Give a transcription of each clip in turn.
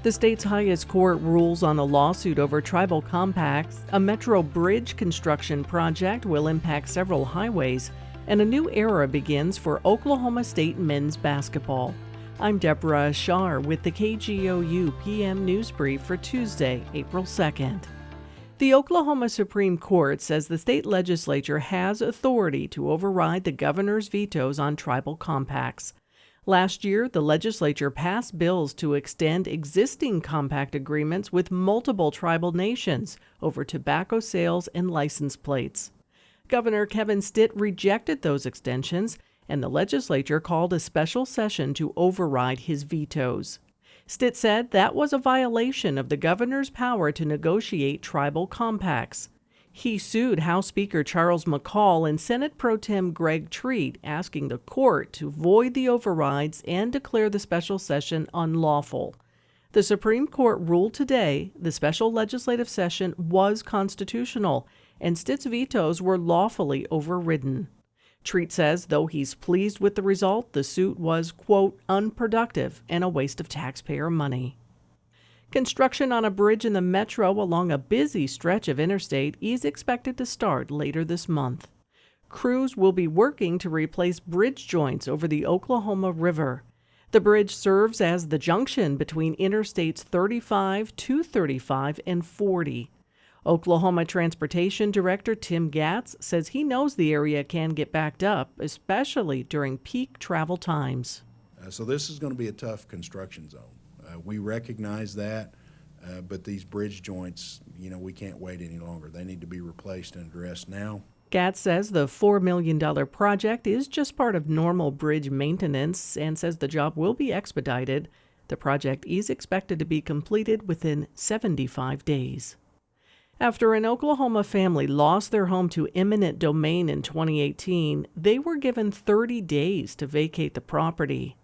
The state's highest court rules on a lawsuit over tribal compacts, a metro bridge construction project will impact several highways, and a new era begins for Oklahoma State men's basketball. I'm Deborah Shar with the KGOU PM NewsBrief for Tuesday, April 2nd. The Oklahoma Supreme Court says the state legislature has authority to override the governor's vetoes on tribal compacts. Last year, the legislature passed bills to extend existing compact agreements with multiple tribal nations over tobacco sales and license plates. Governor Kevin Stitt rejected those extensions, and the legislature called a special session to override his vetoes. Stitt said that was a violation of the governor's power to negotiate tribal compacts. He sued House Speaker Charles McCall and Senate Pro Tem Greg Treat, asking the court to void the overrides and declare the special session unlawful. The Supreme Court ruled today the special legislative session was constitutional, and Stitt's vetoes were lawfully overridden. Treat says though he's pleased with the result, the suit was, quote, unproductive and a waste of taxpayer money. Construction on a bridge in the metro along a busy stretch of interstate is expected to start later this month. Crews will be working to replace bridge joints over the Oklahoma River. The bridge serves as the junction between Interstates 35, 235, and 40. Oklahoma Transportation Director Tim Gatz says he knows the area can get backed up, especially during peak travel times. So this is going to be a tough construction zone. We recognize that, but these bridge joints, we can't wait any longer. They need to be replaced and addressed now. Gatz says the $4 million project is just part of normal bridge maintenance and says the job will be expedited. The project is expected to be completed within 75 days. After an Oklahoma family lost their home to eminent domain in 2018, they were given 30 days to vacate the property.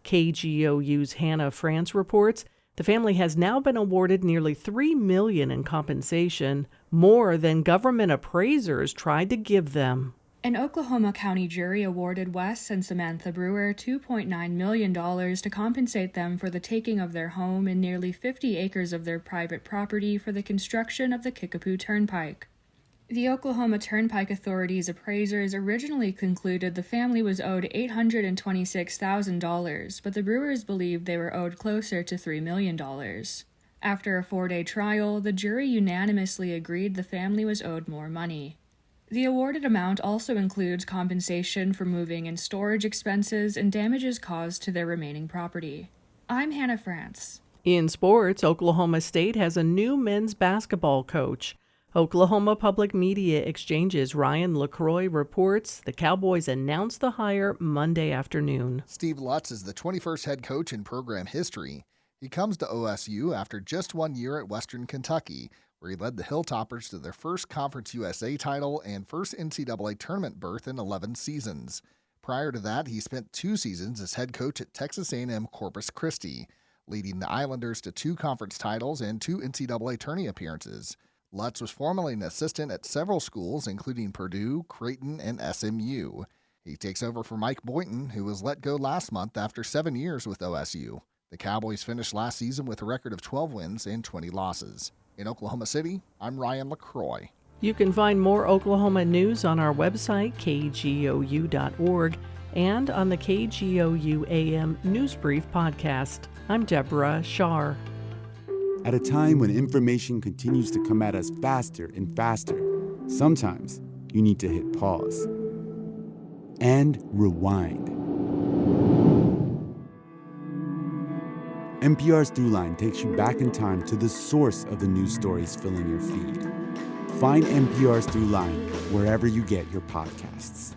KGOU's Hannah France reports the family has now been awarded nearly $3 million in compensation, more than government appraisers tried to give them. An Oklahoma County jury awarded Wes and Samantha Brewer $2.9 million to compensate them for the taking of their home and nearly 50 acres of their private property for the construction of the Kickapoo Turnpike. The Oklahoma Turnpike Authority's appraisers originally concluded the family was owed $826,000, but the Brewers believed they were owed closer to $3 million. After a 4-day trial, the jury unanimously agreed the family was owed more money. The awarded amount also includes compensation for moving and storage expenses and damages caused to their remaining property. I'm Hannah France. In sports, Oklahoma State has a new men's basketball coach. Oklahoma Public Media Exchange's Ryan LaCroix reports the Cowboys announced the hire Monday afternoon. Steve Lutz is the 21st head coach in program history. He comes to OSU after just 1 year at Western Kentucky, where he led the Hilltoppers to their first Conference USA title and first NCAA tournament berth in 11 seasons. Prior to that, he spent 2 seasons as head coach at Texas A&M Corpus Christi, leading the Islanders to 2 conference titles and 2 NCAA tourney appearances. Lutz was formerly an assistant at several schools, including Purdue, Creighton, and SMU. He takes over for Mike Boynton, who was let go last month after 7 years with OSU. The Cowboys finished last season with a record of 12 wins and 20 losses. In Oklahoma City, I'm Ryan LaCroix. You can find more Oklahoma news on our website, kgou.org, and on the KGOU AM NewsBrief podcast. I'm Deborah Shar. At a time when information continues to come at us faster and faster, sometimes you need to hit pause and rewind. NPR's Throughline takes you back in time to the source of the news stories filling your feed. Find NPR's Throughline wherever you get your podcasts.